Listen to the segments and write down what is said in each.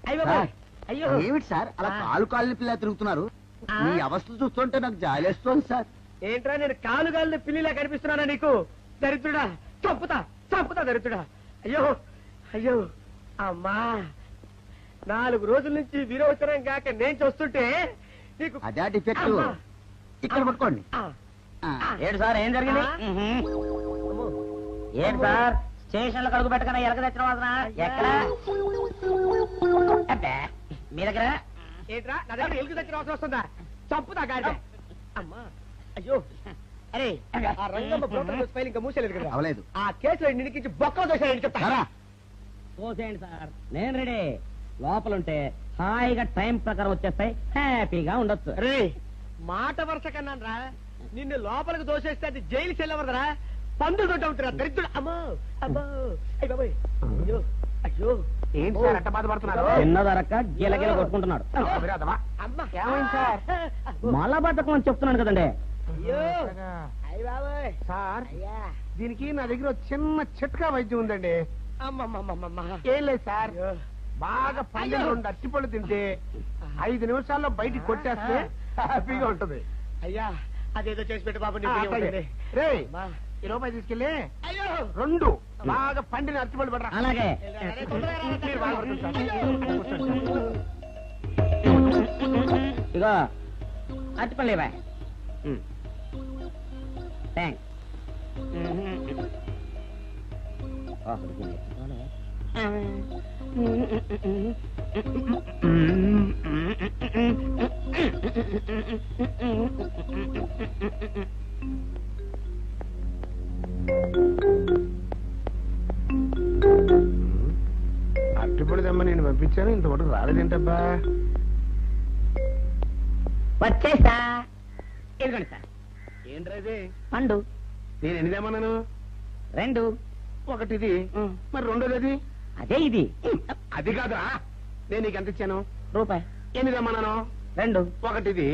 అయ్యో ఏమిటి సార్ అలా కాలు పిల్ల తిరుగుతున్నారు? మీ అవస్థ చూస్తుంటే నాకు జాలేస్తోంది సార్. ఏంట్రా నేను కాలుగాలిన పిల్లిలా కనిపిస్తున్నానా నీకు? దరిద్రుడా, చంపుతా దరిద్రుడా. అయ్యో అయ్యో అమ్మా, 4 రోజుల నుంచి విరోచనం కాక నేను చూస్తుంటే నీకు అదే డిఫెక్ట్. ఇక్కడ పట్టుకోండి. ఏంటి సార్ ఏం జరిగింది? ఏంటి సార్ స్టేషన్ లో కడుగు పెట్టకనే ఎలక తెచ్చిన వాసన ఎక్కడ? మీ దగ్గర ఏంట్రా నా దగ్గర ఎలుగు తెచ్చిన అవసరం వస్తుందా? చంపుతా గాడి. అమ్మా అయ్యో, అరే ఆ రంగమ్మ బ్రోకర్ ఫైల్ ఇంకా మూసేలేదు కదా? అవలేదు. ఆ కేసులో నిడికించి బొక్క దోషాయని చెప్తా. పోసేయండి సార్, నేను రెడీ. లోపలుంటే హాయిగా టైం ప్రకారం వచ్చేస్తాయి, హ్యాపీగా ఉండొచ్చు. రే మాట వరుస కన్నాను రా, నిన్ను లోపలికి దోషేస్తే అది జైలు చెల్లవరదరా, పందులు దొడ్డ ఉంటారా దరిద్రుడు. అమ్మో అబ్బో అయ్య బాబోయ్, అయ్యో అయ్యో. ఏంటి సార్ అట్ట బాధపడుతున్నారు? చిన్నదరక్క గిలగిల కొట్టుకుంటున్నాడు. ఏమైంది సార్? మలబద్ధకం అని చెప్తున్నాను కదండి. అయ్యో అయ్య బాబోయ్. సార్ దీనికి నా దగ్గర చిన్న చిట్కా వైద్యం ఉందండి. అమ్మమ్మమ్మమ్మ. ఏం లేదు సార్, బాగా పండిన 2 అరటిపళ్ళు తింటే 5 నిమిషాల్లో బయటికి కొట్టేస్తే హ్యాపీగా ఉంటది. అయ్యా అదేదో చేసి పెట్టు బాబు. రే ఈ రూపాయి తీసుకెళ్ళి 2 బాగా పండిన అరటిపళ్ళు పడరా. అలాగే. ఇగో అరటిపళ్ళు ఇవ్వ. థ్యాంక్స్. అరటిపళ్ళు తెమ్మ నేను పంపించాను, ఇంతవరకు రాలేదేంటబ్బా? వచ్చేసా. ఇదిగోండి సార్. ఏంట్రాది? పండు. నేను ఎన్ని తెమ్మన్నాను? 2. ఒకటిది, మరి రెండోది అది? అదే ఇది. అది కాదురా, నేను నీకు ఎంత ఇచ్చాను? రూపాయి. ఎన్ని తెమ్మన్నాను? 2. ఒకటిది,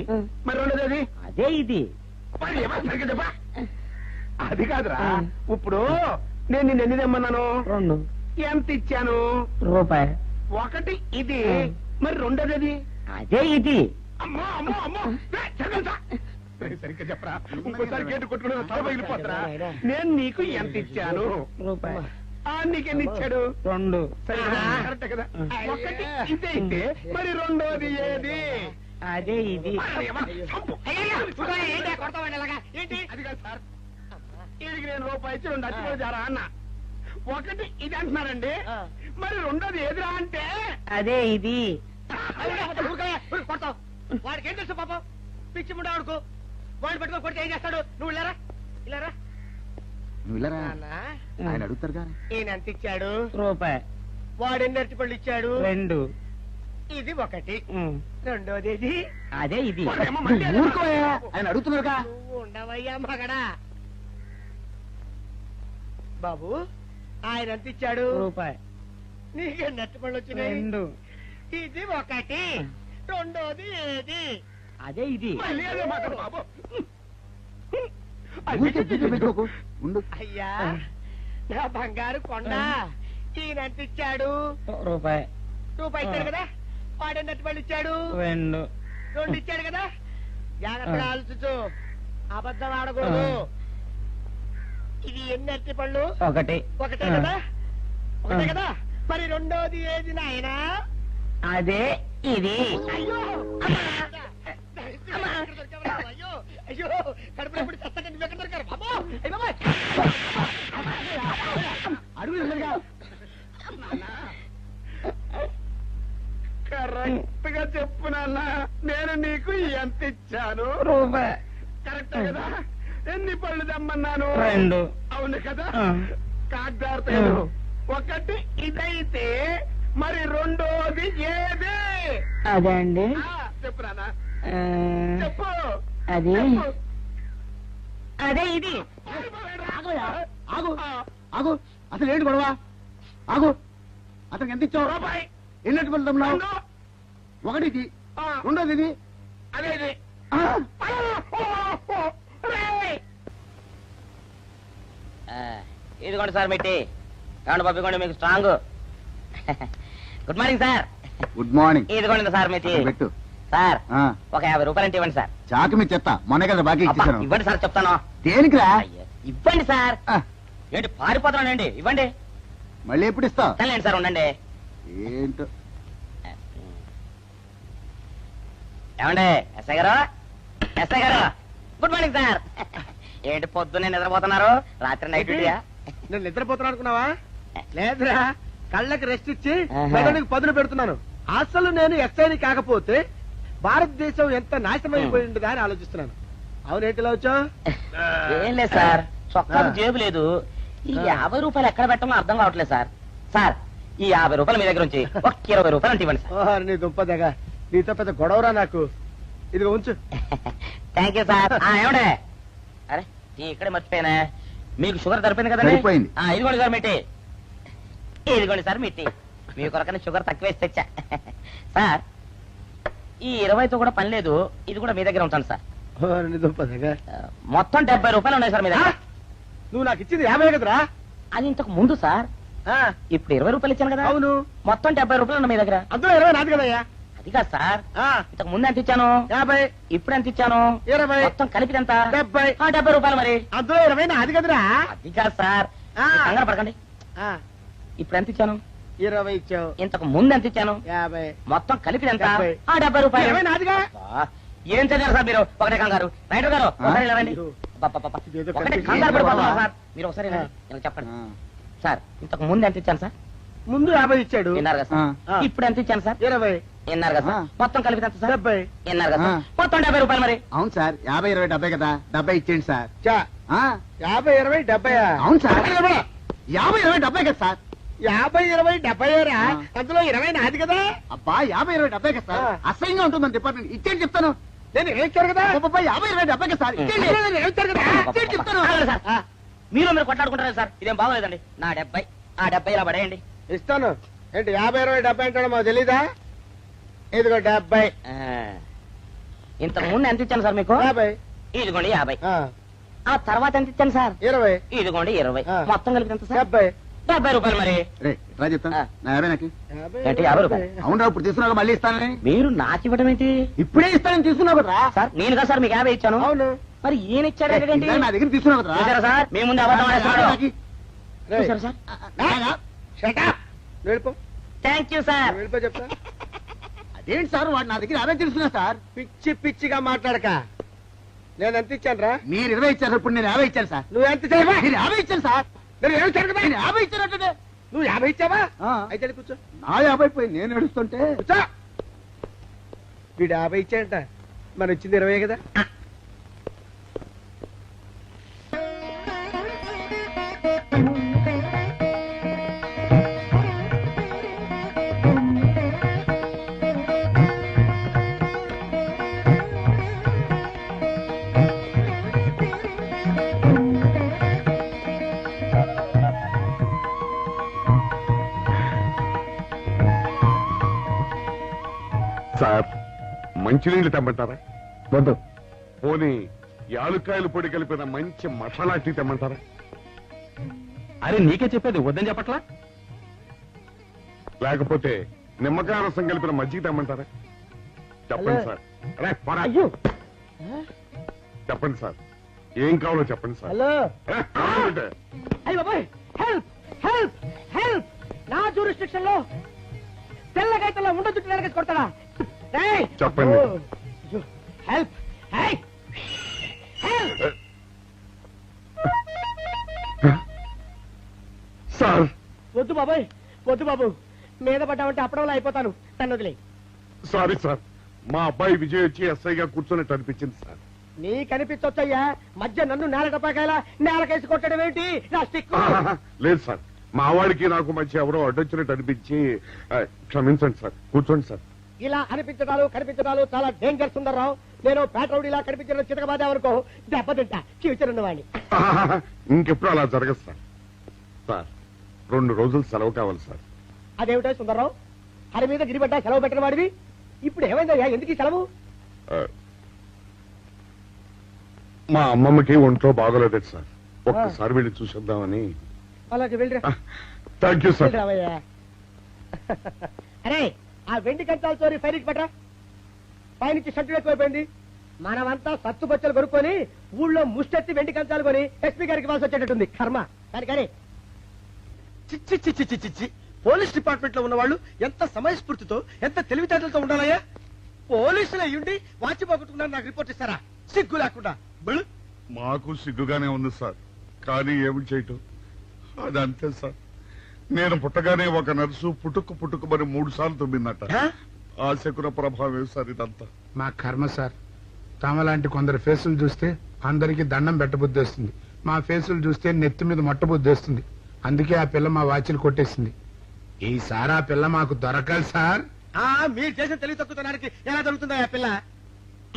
మరి రెండోది అది? అదే ఇది. మరి సరిగ్గా చెప్పా. అది కాదురా, ఇప్పుడు నేను నిన్ను ఎన్ని తెమ్మన్నాను? 2. ఎంత ఇచ్చాను? రూపాయి. ఒకటి ఇది, మరి రెండోది అది? అదే ఇది. అమ్మో అమ్మో అమ్మో, సరిగ్గా చెప్పరా, ఇంకోసారి గేటు కొట్టుకుని తల పగిలిపోతారా? నేను నీకు ఎంత ఇచ్చాను? రూపాయి. నీకెన్ని ఇచ్చాడు? 2. కరెక్ట్ కదా? ఒకటి ఇదే అయితే మరి రెండోది ఏది? అదే ఇది. ఏంటి అది కాదు సార్, వీడికి నేను రూపాయి ఇచ్చి 2 అచ్చిపోయి జారా అన్న. ఒకటి ఇది అంటున్నారండి, మరి రెండోది ఏదిరా అంటే? అదే ఇది. కొడతావు. వాడికి ఏం తెలుసు పాపం, పిచ్చి ముండా వాడుకో. వాడిని పట్టుకొని కొడితే ఏం చేస్తాడు? నువ్వు ఇలారా ఇలారా. నువ్వు ఇలా ఆయన అడుగుతారు కానీ. ఈయన ఎంత ఇచ్చాడు? రూపాయి. వాడు ఎన్ని అరటిపళ్ళు ఇచ్చాడు? 2. ఇది ఒకటి, రెండోది ఇది? అదే ఇది. ఆయన అడుగుతున్నారుగా. నువ్వు ఉండవయ్యా మగడా. బాబు ఆయన ఎంత ఇచ్చాడు? రూపాయి. నీకెన్ని అరటిపళ్ళు వచ్చినాయి? 2. ఇది ఒకటి, రెండోది ఏది? అదే ఇది. అయ్యా నా బంగారు కొండ, ఈయన ఎంత ఇచ్చాడు? రూపాయి. రూపాయి ఇచ్చాడు కదా. వాడెన్ని అరటిపళ్ళు ఇచ్చాడు? 2. 2 ఇచ్చాడు కదా. జాగ్రత్తగా ఆలోచించు, అబద్ధం ఆడకూడదు. ఇది ఎన్ని అరటిపళ్ళు? 1. ఒకటే కదా. ఒకటే కదా, మరి రెండోది ఏది నాయనా? అదే ఇది. అయ్యో అయ్యో అయ్యో, కడుపులో ఎప్పుడు చస్తగా నువ్వు ఎక్కడ దొరికారు బాబు? కరెక్ట్ గా చెప్పు నాన్న, నేను నీకు ఎంత ఇచ్చాను? రూపాయి. కరెక్ట్ కదా. ఎన్ని పళ్ళు తెమ్మన్నాను? 2. అవును కదా. కాగ్దార్తేను. ఒకటి ఇదైతే మరి రెండోది ఏది? అదే అండి. చెప్పు నాన్న, చెప్పు. అది అదే ఇది. ఆగు ఆగు, అసలు ఏంటి గొడవ? ఆగు, అతనికి ఎంత ఇచ్చావు? రూపాయి. ఎన్నట్టు వెళ్తున్నావు? ఒకటి ఇది, రెండోది ఇది, అదే ఇది. ఇదిగోండి సార్ మిట్టి. ఏమండి పంపించండి, మీకు strong. Good morning sir. Good morning. ఇదిగోండి సార్ మీ టీ. పెట్టు. సార్ ఆ, ఒక 50 రూపాయలు ఇవ్వండి సార్. చాకు మీ చెత్త మొన్న కదా బాకీ అబ్బా, ఇచ్చేసాను. ఇవ్వండి సార్ చెప్తాను. దేనికిరా? అయ్యో, ఇవ్వండి సార్. ఆ, ఏంటి పారిపోతున్నానండి? ఇవ్వండి. మళ్ళీ ఎప్పుడు ఇస్తావు? సరేండి సార్ ఉండండి. ఏంటో. ఏమండి ఎస్ఐ గారు, ఎస్ఐ గారు, గుడ్ మార్నింగ్ సార్. ఏంటి పొద్దున్నే నిద్రపోతున్నారు? రాత్రి నైట్ డ్యూటీయా? నేను నిద్రపోతున్నా అనుకున్నావా? లేదురా, కళ్ళకి రెస్ట్ ఇచ్చి ఆహా. మెదడుకి పదును పెడుతున్నాను. అసలు నేను ఎస్ఐని కాకపోతే భారతదేశం ఎంత నాశనం అయిపోయింది అని ఆలోచిస్తున్నాను. అవునేంటిలా వచ్చా? ఏం లేదు సార్, చొక్కాకు జేబు లేదు. ఈ 50 రూపాయలు ఎక్కడ పెట్టాలో అర్థం కావట్లేదు సార్. సార్ ఈ 50 రూపాయలు మీ దగ్గర నుంచి ఒక 20 రూపాయలు అంటే ఇవ్వండి సార్. ఓహో, నీ దుంపదగా, నీతో పెద్ద గొడవరా నాకు. ఇదిగో ఉంచు. Thank you sir. ఏమండే, అరే టీ ఇక్కడే మర్చిపోయానా? మీకు షుగర్ సరిపోయింది కదండి? సరిపోయింది. ఇదిగోండి సార్ మీ టీ. ఇదిగోండి సార్ మీ టీ. మీ కొరకనే షుగర్ తక్కువ వేసి తెచ్చా. సార్ ఈ 20తో కూడా పని లేదు, ఇది కూడా మీ దగ్గర ఉంటాను సార్. ఓహో, నీ దుంపదగా. మొత్తం 70 రూపాయలు ఉన్నాయి సార్ మీ దగ్గర. నువ్వు నాకు ఇచ్చింది 50 కదరా? అది ఇంతకు ముందు సార్. ఆ, ఇప్పుడు 20 రూపాయలు ఇచ్చాను కదా. అవును. మొత్తం 70 రూపాయలు ఉన్నాయి మీ దగ్గర. అందులో 20 నాది కదయ్యా. అది కాదు సార్, ఆ, ఇంతకు ముందు ఎంత ఇచ్చాను, 50, ఇప్పుడు ఎంత ఇచ్చాను, 20, మొత్తం కలిపి ఎంత? 70. 70 రూపాయలు మరి. అందులో 20 నాది కదరా? అది కాదు సార్, ఆ. మీరు కంగారు పడకండి. ఆ, ఇప్పుడు ఎంత ఇచ్చాను, 20 ఇచ్చావు. ఇంతకు ముందు ఎంత ఇచ్చాను, 50. మొత్తం కలిపి ఎంత? 70. 70 రూపాయలు. 20 నాదిగా. అబ్బా, ఏం చదివారు సార్ మీరు? ఒకటే కంగారు. రైటర్ గారు ఒకసారి ఇలా రండి. అయ్యో. అబ్బబ్బబ్బ. ఇదేదో ఒకటే కనిపించింది. కంగారు పడిపోతున్నారు సార్. మీరు ఒకసారి ఇలా ఇలా చెప్పండి ఆ, సార్. ఇంతకు ముందు ఎంత ఇచ్చాను సార్? ముందు 50 ఇచ్చాడు. విన్నారు కదా సార్. ఆ. ఇప్పుడు ఎంత ఇచ్చాను సార్? 20, విన్నారు కదా సార్. ఆ. మొత్తం కలిపి ఎంత సార్? 70. విన్నారు కదా సార్. ఆ. మొత్తం 70 రూపాయలు మరి. అవును సార్, 50, 20, 70 కదా. 70 ఇచ్చేయండి సార్. చా, ఆ, 50, 20, 70. అవును సార్. 50, 20, 70 కదా సార్. 50, 20, 70 రా. ఆ. అందులో 20 నాది కదా. అబ్బా 50, 20, 70 కదా సార్. ఆ. అసహ్యంగా ఉంటుంది మన డిపార్ట్మెంట్. ఇచ్చేయండి చెప్తాను. నేను ఏమిచ్చారు కదా? అబ్బబ్బా, 50, 20, 70 కదా సార్. ఇచ్చేయండి. నేను ఏమిచ్చారు కదా? ఇచ్చేయండి చెప్తాను. ఆగండి సార్. ఆ, మీరు మీరు కొట్లాడుకుంటారు సార్, ఇదేం బాగోలేదండి. నా 70, ఆ 70 ఇలా పడేయండి. ఇస్తాను. ఏంటి 50, 20, 70 అంటాడు మాకు తెలీదా? ఇదిగో 70. ఆ. ఇంతకు ముందు ఎంత ఇచ్చాను సార్ మీకు? 50. ఇదిగోండి 50. ఆ, ఆ తర్వాత ఎంత ఇచ్చాను సార్? 20. ఇదిగోండి 20. ఆ. మొత్తం కలిపి ఎంత సార్? 70. 70 రూపాయలు మరి. రే రా చెప్తాను. ఆ. నా 50 నాకు. 50, ఏంటి, 50 రూపాయలు? అవునరా, ఇప్పుడు తీసుకున్నాక మళ్ళీ ఇస్తానని. మీరు నాకు ఇవ్వడం ఏంటి ఇప్పుడే ఇస్తానని తీసుకున్నావు కదరా. సార్? నేను కదా సార్ మీకు 50 ఇచ్చాను. అవును. మరి ఈయన ఇచ్చాడు ఏంటి? ఇందాక నా దగ్గర తీసుకున్నావు కదరా. చూసారా సార్, మీ ముందు అబద్ధం ఆడేస్తున్నాడు. రేయ్, చూసారా సార్? shut up. వెళ్ళిపో. Thank you sir. వెళ్ళిపో చెప్తా. అదేంటి సార్, వాడు నా దగ్గర 50 తీసుకున్నా సార్. పిచ్చి పిచ్చిగా మాట్లాడక. నేను ఎంత ఇచ్చాను రా? మీరు 20 ఇచ్చారు, ఇప్పుడు నేను 50 ఇచ్చాను సార్. నువ్వు ఎంత చేయవా? మీరు 50 ఇచ్చాను సార్. నేను ఏమి కదా? నేను 50 ఇచ్చానంటే నువ్వు 50 ఇచ్చావా? ఆ. అయితే వెళ్ళి కూర్చో. నా 50 పోయి నేను ఏడుస్తుంటే. కూర్చో. వీడు 50 ఇచ్చాడంట, మనం ఇచ్చింది 20 కదా. సార్ మంచినీళ్ళు తెమ్మంటారా? వద్దు. పోనీ యాలుక్కాయలు పొడి కలిపిన మంచి మసాలా టీ తెమ్మంటారా? అరే నీకే చెప్పేది వద్దని చెప్పట్లా? లేకపోతే నిమ్మకాయ రసం కలిపిన మజ్జిగ తెమ్మంటారా? చెప్పండి హలో. సార్. అరే, పోరా. అయ్యో. చెప్పండి సార్, ఏం కావాలో చెప్పండి సార్. హలో. ఏ, కావాలంటే. అయ్య బాబాయ్, హెల్ప్ హెల్ప్ హెల్ప్. నా జ్యూరిస్డిక్షన్ లో తెల్లగైతల్లో ఉండ చుట్టూ నరకేసి కొడతాడా? రేయ్. చెప్పండి. ఓ, అయ్యో, హెల్ప్. High, help. సార్ వద్దు బాబాయ్, వద్దు బాబు. మీద పడ్డామంటే అప్పడంలో అయిపోతాను. తను వదిలే. సారీ సార్, మా అబ్బాయి విజయ్ వచ్చి ఎస్ఐగా కూర్చున్నట్టు అనిపించింది సార్. నీ కనిపించొచ్చయ్యా, మధ్య నన్ను నేల టపాకాయలా నేలకేసి కొట్టడం ఏంటి? నా స్టిక్. లేదు సార్, మా వాడికి నాకు మధ్య ఎవరో అడ్డొచ్చినట్టు అనిపించి క్షమించండి సార్. కూర్చోండి సార్. ఇలా అనిపించడాలు కనిపించడాలు చాలా డేంజర్ సుందర్రావు. నేను పేట్రౌడీలా కనిపించడం చితకబాదామనుకో దెబ్బతింటా ఫ్యూచర్ ఉన్నవాడిని. ఇంకెప్పుడు అలా జరగదు సార్. సార్ 2 రోజులు సెలవు కావాలి సార్. అదేమిటో సుందర్రావు, హరి మీద గిరిబడ్డా సెలవు పెట్టిన వాడివి. ఇప్పుడు ఏమైందయ్యా, ఎందుకు ఈ సెలవు? ఆ, మా అమ్మమ్మకి ఒంట్లో బాగోలేదు సార్, ఒక్కసారి వెళ్ళి చూసేద్దామని. అలాగే వెళ్ళిరా. Thank you sir. వెళ్ళిరావయ్యా. అరే ఆ వెండి కంచాల చోరీ ఫైరికి పట్రా. పైనుంచి షడ్డు ఎక్కువైపోయింది. మనమంతా సత్తు బొచ్చలు కొనుక్కొని ఊళ్ళో ముష్టెత్తి వెండి కంచాలు కొని ఎస్పీ గారికి ఇవ్వాల్సి వచ్చేటట్టుంది. కర్మ. కానీ చిచ్చి చిచ్చి చిచ్చి చిచ్చి పోలీస్ డిపార్ట్మెంట్ లో ఉన్న వాళ్ళు ఎంత సమయస్ఫూర్తితో ఎంత తెలివితేటలతో ఉండాలయ్యా. పోలీసులు అయ్యుండి వాచి పోగొట్టుకున్నారు నాకు రిపోర్ట్ ఇస్తారా? సిగ్గు లేకుండా. మాకు సిగ్గుగానే ఉంది సార్, కానీ ఏమి చేయటం అదంతే సార్. నేను పుట్టగానే ఒక నర్సు పుట్టుకు మరి 3 సార్లు తుమ్మిందట. ఆ శకున ప్రభావం సార్ ఇదంతా. మా కర్మ సార్. తమలాంటి కొందరు ఫేసులు చూస్తే అందరికి దండం పెట్టబుద్ధి వస్తుంది. మా ఫేసులు చూస్తే నెత్తి మీద మొట్టబుద్ధి వస్తుంది. అందుకే ఆ పిల్ల మా వాచిలు కొట్టేసింది. ఈసారి ఆ పిల్ల మాకు దొరకాలి సార్. మీరు చేసిన తెలివి తక్కువతనానికి ఎలా దొరుకుతుందా ఆ పిల్ల?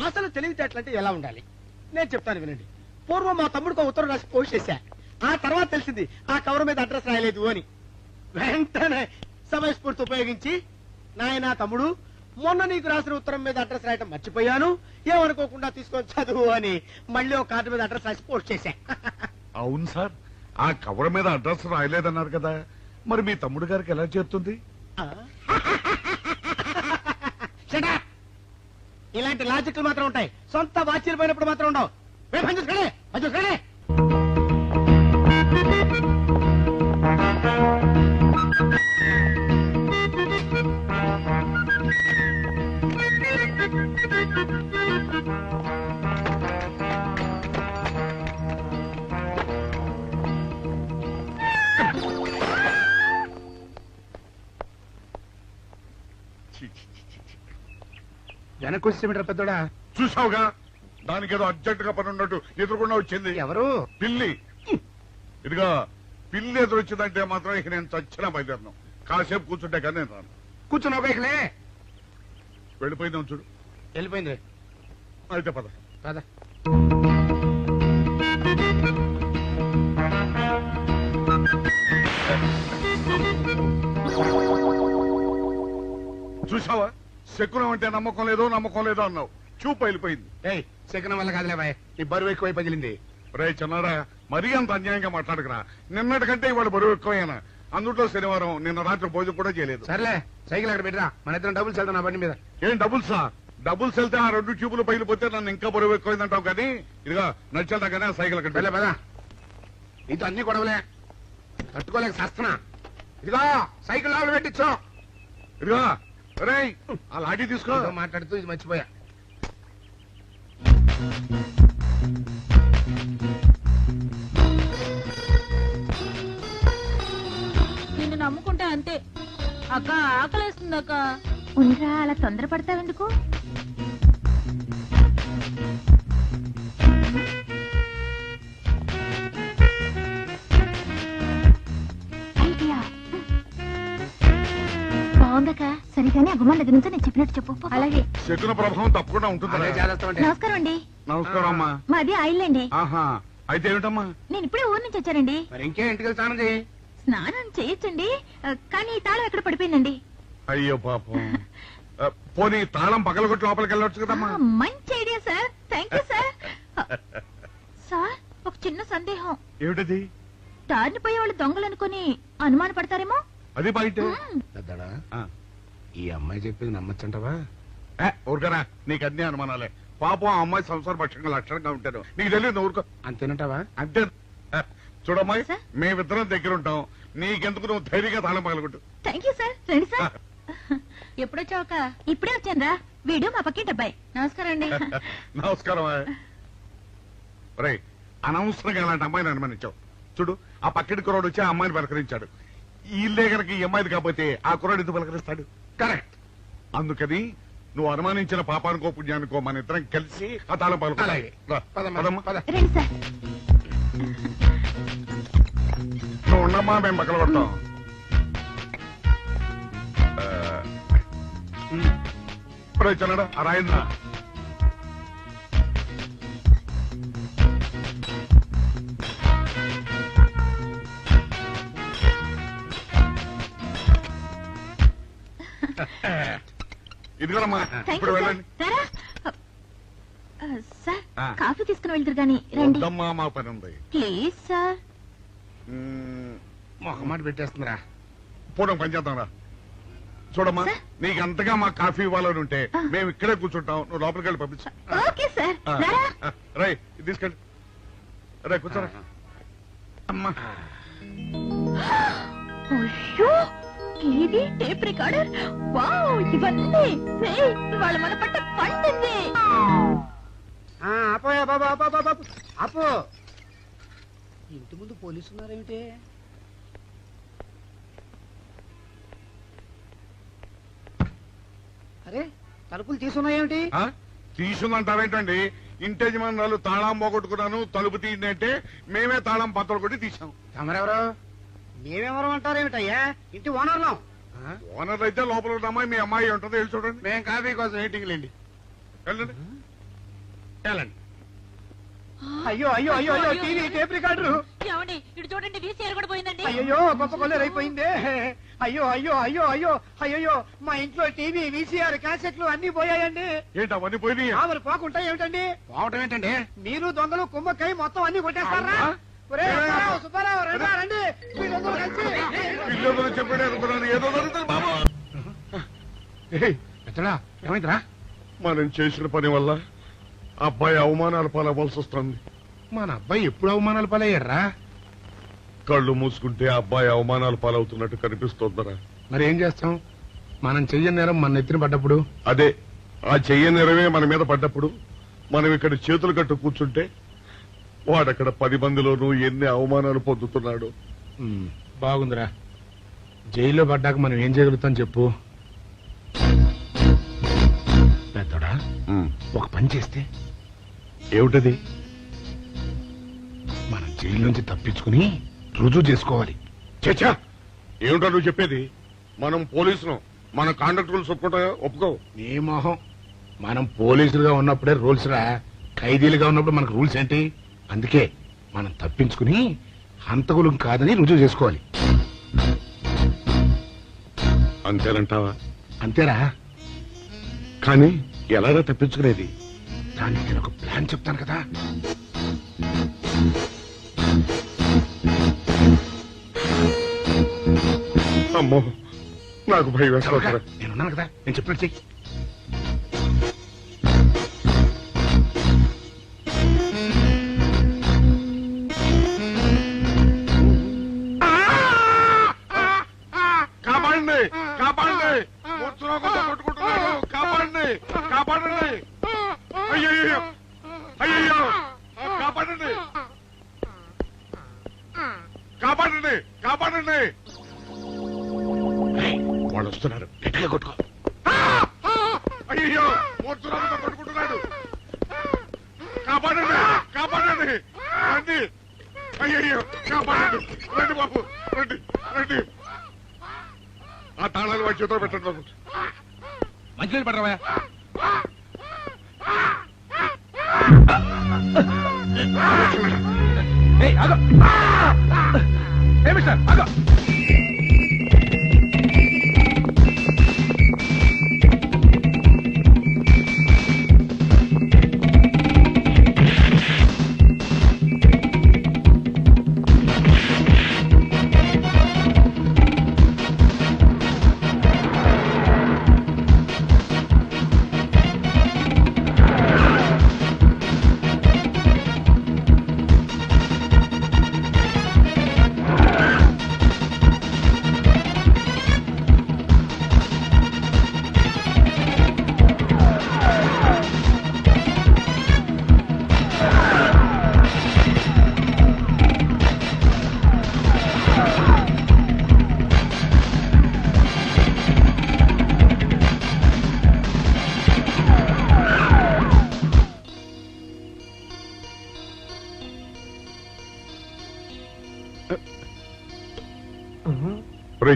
అసలు తెలివితేటలంటే ఎలా ఉండాలి నేను చెప్తాను వినండి. పూర్వం మా తమ్ముడికి ఉత్తరం రాసి పోస్ట్ చేశా. ఆ తర్వాత తెలిసింది ఆ కవర్ మీద అడ్రస్ రాయలేదు అని. వెంటనే సమయస్ఫూర్తి ఉపయోగించి, నాయనా తమ్ముడు, మొన్న నీకు రాసిన ఉత్తరం మీద అడ్రస్ రాయటం మర్చిపోయాను, ఏమనుకోకుండా తీసుకొని చదువు అని మళ్ళీ ఒక కార్డు మీద అడ్రస్ రాసి పోస్ట్ చేశా. అవును సార్, ఆ కవర్ మీద అడ్రస్ రాయలేదన్నారు కదా, మరి మీ తమ్ముడు గారికి ఎలా చేరుతుంది? ఇలాంటి లాజిక్లు మాత్రం ఉంటాయి, సొంత వాచీలు పోయినప్పుడు మాత్రం ఉండవు. వెనకొచ్చేమిట్రా పెద్దోడా? చూసావుగా, దానికేదో అర్జెంట్ గా పని ఉన్నట్టు ఎదురుకుండా వచ్చింది. ఎవరు? పిల్లి. ఇదిగా పిల్లి ఎదురొచ్చిందంటే మాత్రం ఇక నేను చచ్చినా బయలుదేరను. కాసేపు కూర్చుంటే కానీ నేను రాను. కూర్చున్నావు ఇకలే. వెళ్ళిపోయిందాం చూడు. వెళ్ళిపోయింది. అయితే పద. పద. చూసావా, శకునం అంటే నమ్మకం లేదో అన్నావు. చూపు వెళ్ళిపోయింది. ఏయ్, శకునం వల్ల కాదులే బాయ్, నీ బరువు ఎక్కువై పగిలింది. రే చిన్నారా, మరీ అంత అన్యాయంగా మాట్లాడకురా. నిన్నటికంటే ఇవాళ బరువు ఎక్కువైనా. అందులో శనివారం నిన్న రాత్రి భోజనం కూడా చేయలేదు. సర్లే, సైకిల్ అక్కడ పెట్టరా, మన ఇద్దరం డబ్బులు వెళ్తాం నా బండి మీద. ఏం డబుల్సా? డబుల్స్ వెళ్తే ఆ 2 ట్యూబులు పగిలిపోతే నన్ను ఇంకా బరువు ఎక్కువైందంటావు. కానీ ఇదిగా నడిచేదా కానీ ఆ సైకిల్ అక్కడ వెళ్ళే పదా. నీతో అన్ని గొడవలే, తట్టుకోలేక సస్తున్నా. ఇదిగో సైకిల్ లోపల పెట్టించు. ఇదిగా రే, ఆ లాఠీ తీసుకో. మాట్లాడుతూ ఇది మర్చిపోయా. నిన్ను నమ్ముకుంటే అంతే అక్క. ఆకలేస్తుంది అక్క. ఉండరా, అలా తొందరపడతావెందుకు? ఐడియా బాగుందక్క. సరిగానే అభిమాన్ దగ్గర నుంచి నేను చెప్పినట్టు చెప్పు. అలాగే. శకున ప్రభావం తప్పకుండా ఉంటుంది. నమస్కారం అండి. నమస్కారం అమ్మా. మాది ఆయిల్ అండి. ఆహా, అయితే ఏమిటమ్మా? నేను ఇప్పుడే ఊరు నుంచి వచ్చానండి. మరి ఇంకే ఇంటికి స్నానం చేయి. స్నానం చేయొచ్చండి, కానీ ఈ తాళం ఎక్కడ పడిపోయిందండి. అయ్యో పాపం. పోనీ తాళం పగలగొట్టి లోపలికి వెళ్ళొచ్చు కదమ్మా. మంచి idea sir, thank you sir. Sir, ఒక చిన్న సందేహం. ఏమిటది? దారిని పోయే వాళ్ళు దొంగలనుకుని అనుమాన పడతారేమో. అది బయట. పెద్దడా, ఈ అమ్మాయి చెప్పింది నమ్మచ్చంటవా? ఊరుకరా, నీకు అన్ని అనుమానాలే. పాపం ఆ అమ్మాయి సంసార పక్షంగా లక్షణంగా ఉంటారు. నీకు తెలియదు. ఊరుకో. అంతేనంటావా? అంతే. చూడమ్మాయి, మేమిద్దరం దగ్గర ఉంటాం. నీకెందుకు, నువ్వు ధైర్యంగా తాళం పగలగొట్టు. Thank you sir. రండి సార్. ఎప్పుడొచ్చావుక? ఇప్పుడే వచ్చాను రా. వీడు మా పక్కింటి అబ్బాయి. నమస్కారం అండి. నమస్కారం. రే, అనవసరంగా అలాంటి అమ్మాయిని అనుమానించావు. చూడు, ఆ పక్కింటి కుర్రాడు వచ్చి ఆ అమ్మాయిని పలకరించాడు. ఈ ఇల్లే కనుక ఈ అమ్మాయిది కాకపోతే ఆ కుర్రాడు ఎందుకు పలకరిస్తాడు? కరెక్ట్. అందుకని నువ్వు అనుమానించిన పాపానికో పుణ్యానికో మన ఇద్దరం కలిసి ఆ తాళం పగలగొట్టాలి. రండి సార్. నువ్వు ఉండమ్మా, మేము పగలగొడతాం. ఇప్పుడు వచ్చాడా ఆ రాయింద్ర? ఇదిగోనమ్మా, ఇప్పుడు వెళ్ళండి. సార్, కాఫీ తీసుకుని వెళ్తారు గాని రండి. వద్దమ్మా, మా పని ఉంది. Please sir. మొహమాట పెట్టేస్తుందిరా. పూర్వం పని చేద్దాం రా. చూడమ్మా సార్? నీకు అంతగా మా కాఫీ ఇవ్వాలని ఉంటే మేము ఇక్కడే కూర్చుంటాం, నువ్వు లోపలికి వెళ్ళి పంపించు. ఓకే సార్ రారా. రై తీసుకెళ్ళి రే కూర్చోరా అమ్మా. అయ్యో టీవీ టేప్ రికార్డర్ వావ్ ఇవన్నీ రేయ్, ఇవాళ మన పంట పండింది. అపోయా బాబా బాబా అపో ఇంటి ముందు పోలీసు ఉన్నారేమిటి? అరే తలుపులు తీసున్నాయేమిటి? తీసుందంటారేంటండి? ఇంటి యజమానురాలు తాళం పోగొట్టుకున్నాను తలుపు తీయండి అంటే మేమే తాళం పత్రాలు కొట్టి తీసాం. తమరెవరు? మేమెవరు అంటారేమిటయ్యా? ఇంటి ఓనర్లం. ఓనర్ అయితే లోపల ఉన్న అమ్మాయి మీ అమ్మాయి ఉంటుందో వెళ్ళి చూడండి. మేము కాఫీ కోసం వెయిటింగ్ లేండి. వెళ్ళండి వెళ్ళండి. అయ్యో అయ్యో అయ్యో అయ్యో టీవీ టేప్ రికార్డరు. ఏమండి ఇటు చూడండి వీసీఆర్ కూడా పోయిందండి. అయ్యో గొప్ప కొల్లేరైపోయిందే. అయ్యో అయ్యో అయ్యో అయ్యో అయ్యో మా ఇంట్లో టీవీ వీసీఆర్ క్యాసెట్లు అన్ని పోయాయండి. ఏంటి అవన్నీ పోయినాయి? మరి పోకుంటా ఏమిటండి? పోవటం ఏంటండి? మీరు దొంగలు కుమ్మక్కై మొత్తం అన్ని కొట్టేస్తారా? ఒరేయ్, సుబ్బారావు, సుబ్బారావు, రండి, రండి. మీరందరూ కలిసి ఇల్లు చెప్పాడు అనుకున్నాను, ఏదో జరుగుతుంది బాబు. పెద్దడా ఏమైందిరా? మనం చేసిన పని వల్ల అబ్బాయి అవమానాలు పాలవలసి వస్తుంది. మన అబ్బాయి ఎప్పుడు అవమానాలు పాలయ్యారా? కళ్ళు మూసుకుంటే అబ్బాయి అవమానాలు పాలవుతున్నట్టు కనిపిస్తోందరా. మరి ఏం చేస్తాం? మనం చెయ్యని నేరం మన నెత్తిన పడ్డప్పుడు. అదే ఆ చెయ్య నెరవే మన మీద పడ్డప్పుడు మనం ఇక్కడ చేతులు కట్టు కూర్చుంటే వాడక్కడ 10 మందిలోనూ ఎన్ని అవమానాలు పొందుతున్నాడు. బాగుందిరా. జైల్లో పడ్డాక మనం ఏం చేయగలుగుతాం చెప్పు. పెద్దడా ఒక పని చేస్తే ఏమిటది? మనం జైలు నుంచి తప్పించుకుని రుజువు చేసుకోవాలి. చచ్చా ఏమిటో నువ్వు చెప్పేది? మనం పోలీసులు, మన కాండక్ట్ రూల్స్ ఒప్పుకో. నీ మొహం. మనం పోలీసులుగా ఉన్నప్పుడే రూల్స్ రా. ఖైదీలుగా ఉన్నప్పుడు మనకు రూల్స్ ఏంటి? అందుకే మనం తప్పించుకుని హంతకులం కాదని రుజువు చేసుకోవాలి. అంతేనంటావా? అంతేరా. కానీ ఎలాగా తప్పించుకునేది? దానికి నేను ఒక ప్లాన్ చెప్తాను కదా. అమ్మో నాకు భయం చవక, వేస్తా. నేనున్నాను కదా, నేను చెప్పినట్టు చెయ్యి. కాపాడండి కాపాడండి, మూర్ఛరోగంతో కొట్టుకుంటున్నాడు. కాపాడండి కాపాడండి. అయ్యయ్యో అయ్యయ్యో కాపాడండి కాపాడండి కాపాడండి. వాళ్ళు వస్తున్నారు, గట్టిగా కొట్టుకో. అయ్యో మూర్ఛరోగంతో కొట్టుకుంటున్నాడు. కాపాడండి కాపాడండి రండి. అయ్యయ్యో కాపాడండి. రండి బాబు రండి రండి. ఆ తాళాలు వాడి చేతిలో పెట్టండి బాబు. మంచినీళ్ళు పడరావా? మిస్టర్ ఆగో.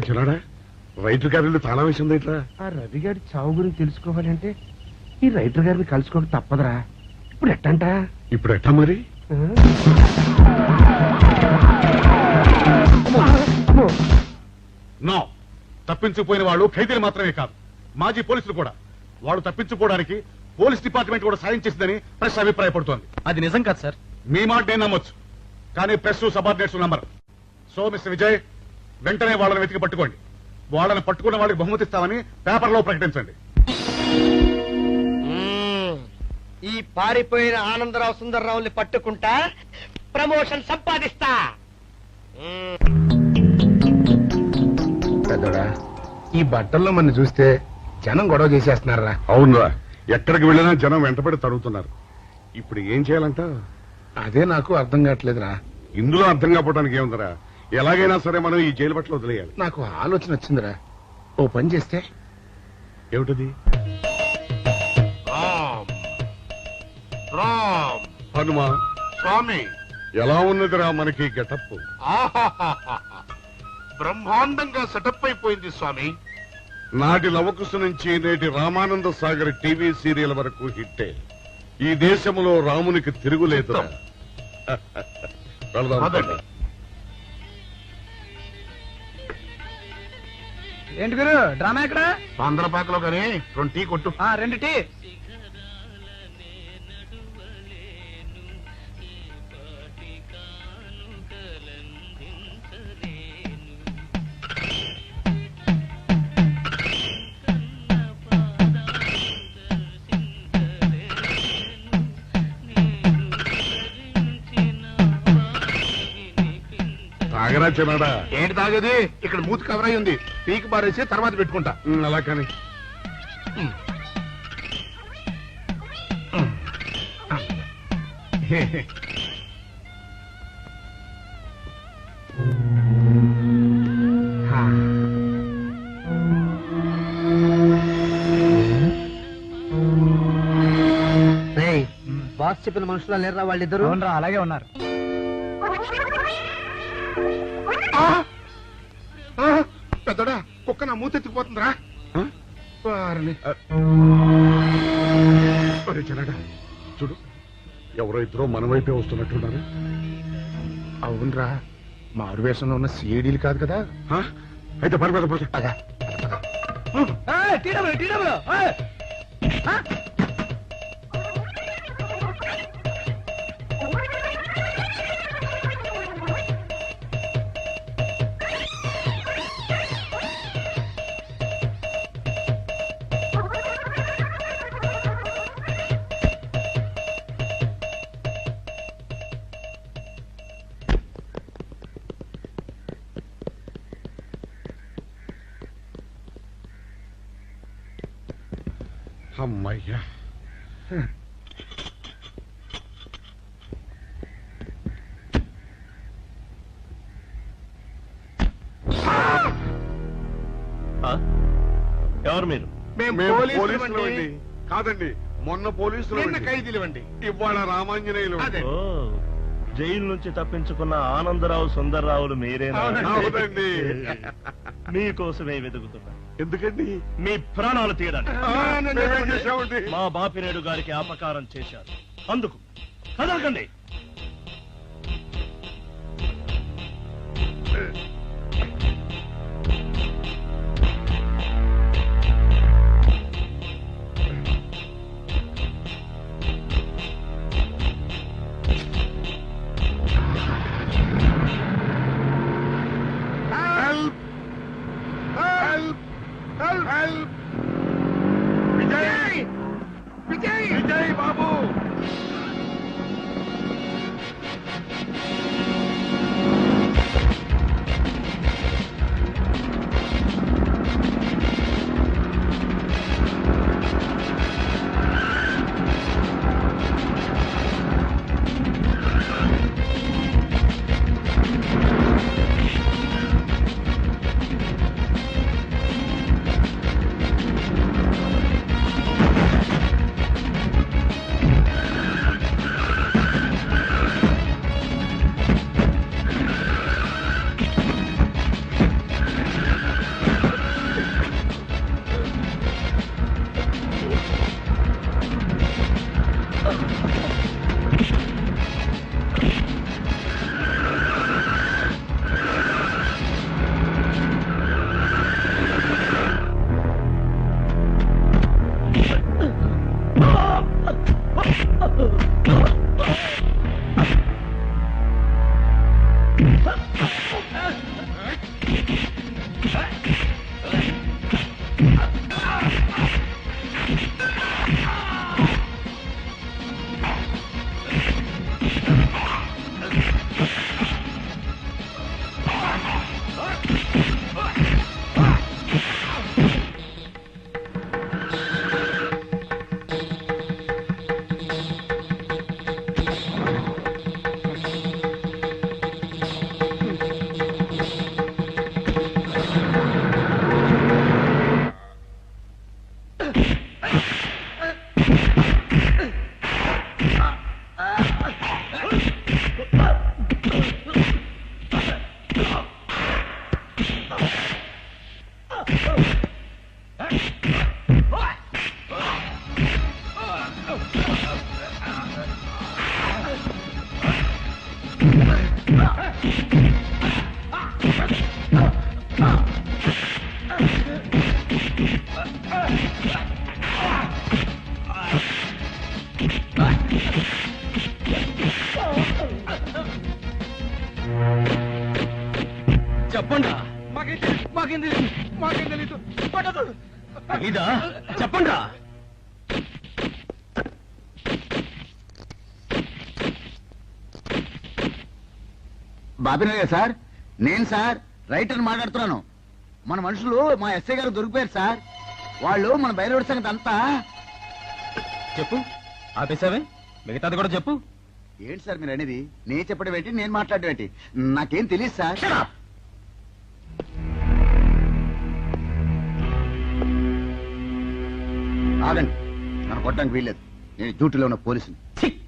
చిన్నాడా రైతు గారిని తాళం వేసింది ఇట్లా. ఆ రవి గారి చావు గురించి తెలుసుకోవాలంటే ఈ రైటర్ గారిని కలుసుకోక తప్పదురా. ఇప్పుడు ఎట్టంట? ఇప్పుడు ఎట్టా మరి? నో, తప్పించుకుపోయిన వాళ్ళు ఖైదీలు మాత్రమే కాదు, మాజీ పోలీసులు కూడా. వాళ్ళు తప్పించుకోవడానికి పోలీస్ డిపార్ట్మెంట్ కూడా సాయం చేసిందని ప్రెస్ అభిప్రాయపడుతోంది. అది నిజం కాదు సార్. మీ మాట నేను నమ్మొచ్చు, కానీ press subordinates number. So mister Vijay, వెంటనే వాళ్ళని వెతికి పట్టుకోండి. వాళ్ళని పట్టుకున్న వాళ్ళకి బహుమతి ఇస్తామని పేపర్లో ప్రకటించండి. ఈ పారిపోయిన ఆనందరావు సుందర్రావుని పట్టుకుంటా ప్రమోషన్ సంపాదిస్తా. పెద్దోడా ఈ బట్టల్లో మన చూస్తే జనం గొడవ చేసేస్తున్నారా? అవునరా, ఎక్కడికి వెళ్ళినా జనం వెంటబడి తరుగుతున్నారు. ఇప్పుడు ఏం చేయాలంట? అదే నాకు అర్థం కావట్లేదురా. ఇందులో అర్థం కాకపోవడానికి ఏముందరా, ఎలాగైనా సరే మనం ఈ జైలు బట్టలు వదిలేయాలి. నాకు ఆలోచన వచ్చిందిరా. ఓ పని చేస్తే ఏమిటది? హనుమా స్వామి ఎలా ఉన్నదిరా మనకి గెటప్? బ్రహ్మాండంగా సెటప్ అయిపోయింది స్వామి. నాటి లవకుశ నుంచి నేటి రామానంద సాగర్ టీవీ సీరియల్ వరకు హిట్టే. ఈ దేశంలో రామునికి తిరుగులేదు. ఏంటి గురు డ్రామా ఎక్కడ? ఆంధ్రపాకలో కానీ 2 టీ కొట్టు. 2 టీ. తాగరా చిన్నాడా? ఏంటి తాగేది? ఇక్కడ మూతి కవర్ అయి ఉంది. పీకి బారేసి తర్వాత పెట్టుకుంటా. అలా కానీ బాస్ చెప్పిన మనుషులా లేరా వాళ్ళిద్దరు? అలాగే ఉన్నారు. పెద్దోడా కుక్క నా మూతెత్తిపోతుందిరా. చిన్నాడా చూడు, ఎవరో ఇద్దరు మన వైపే వస్తున్నట్టున్నారు. అవునరా, మారు వేషంలో ఉన్న సిఐడీలు కాదు కదా. అయితే పర్వాలేదు. అమ్మయ్యా, ఎవరు మీరు? పోలీసులు అండి. కాదండి, మొన్న పోలీసులు ఖైదీలు అండి. ఇవాళ రామాంజనేయులు. జైలు నుంచి తప్పించుకున్న ఆనందరావు సుందర్రావులు మీరేనా? అవునండి. మీకోసమే వెతుకుతున్నా. ఎందుకండి? మీ ప్రాణాలు తీయడానికి. మేమేం చేశామండి? మా బాపినేడు గారికి అపకారం చేశారు, అందుకు కదలకండి. విజయ్ బాబు, చెప్పండి మాకేం తెలీదు పట్టదు. ఇదా చెప్పండి బాబినయ్య సార్, నేను సార్ రైటర్ మాట్లాడుతున్నాను. మన మనుషులు మా ఎస్ఐ గారు దొరికిపోయారు సార్. వాళ్ళు మన బయలుదేరి సంగతి అంతా. చెప్పు. ఆపేసావే, మిగతాది కూడా చెప్పు. ఏంటి సార్ మీరు అనేది? నేను చెప్పడం ఏంటి, నేను మాట్లాడడం ఏంటి? నాకేం తెలియదు సార్. ఆగండి, నన్ను కొట్టడానికి వీల్లేదు. నేను డ్యూటీలో ఉన్న పోలీసుని.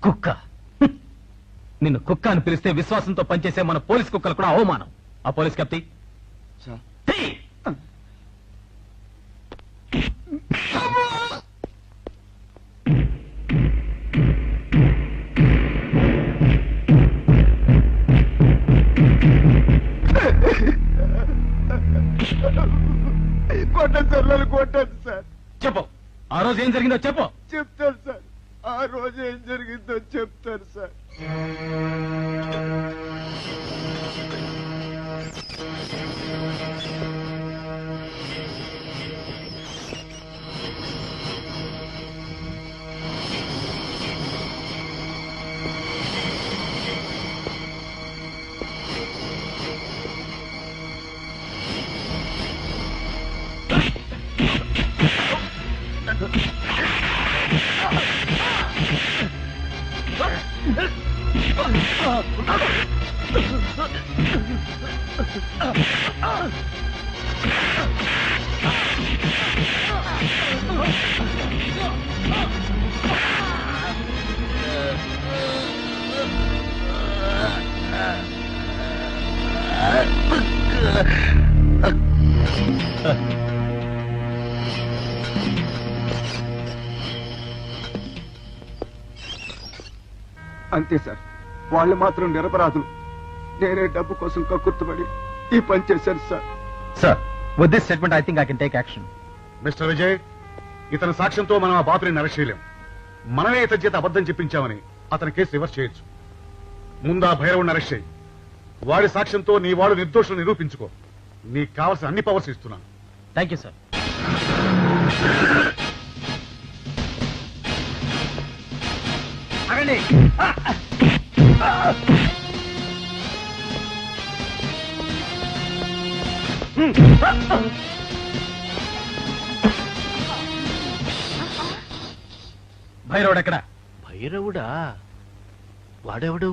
కుక్క. నిన్ను కుక్క అని పిలిస్తే విశ్వాసంతో పనిచేసే మన పోలీస్ కుక్కలు కూడా అవమానం. ఆ పోలీస్ కప్తి సార్ కొట్టండి సార్, నన్ను కొట్టండి సార్. చెప్పు, ఆ రోజు ఏం జరిగిందో చెప్పు. చెప్తాను సార్, ఆ రోజు ఏం జరిగిందో చెప్తాను సార్. అంతే సార్, వాళ్ళు మాత్రం నిరపరాధులు. నేనే డబ్బు కోసం కక్కుర్తుపడి ఈ పని చేశాను sir. Sir, with this statement I think I can take action. Mister Vijay, ఇతని సాక్ష్యంతో మనం ఆ బాపుని అరెస్ట్ చేయలేం. మనమే ఇతని చేత అబద్ధం చెప్పించామని అతని కేసు రివర్స్ చేయొచ్చు. ముందు ఆ భైరవుని అరెస్ట్ చేయి. వాడి సాక్ష్యంతో నీ వాడు నిర్దోషులు నిరూపించుకో. నీకు కావాల్సిన అన్ని పవర్స్ ఇస్తున్నాను. Thank you sir. అగండి. భైరవుడు ఎక్కడ? భైరవుడా? వాడెవడు?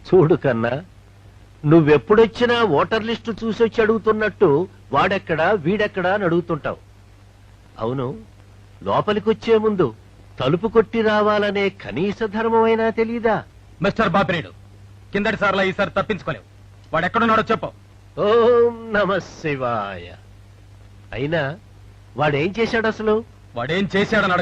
చూడు కన్నా, నువ్వెప్పుడొచ్చినా ఓటర్ లిస్టు చూసొచ్చి అడుగుతున్నట్టు వాడెక్కడా వీడెక్కడా అని అడుగుతుంటావు. అవును, లోపలికొచ్చే ముందు తలుపు కొట్టి రావాలనే కనీస ధర్మమైనా తెలీదా? మిస్టర్ బాపినేడు, కిందటి సార్లా ఈసారి తప్పించుకోలేవు. వాడు ఎక్కడున్నాడో చెప్పు. ఓం నమ శివాయ. అయినా వాడేం చేశాడు అసలు? వాడేం చేశాడని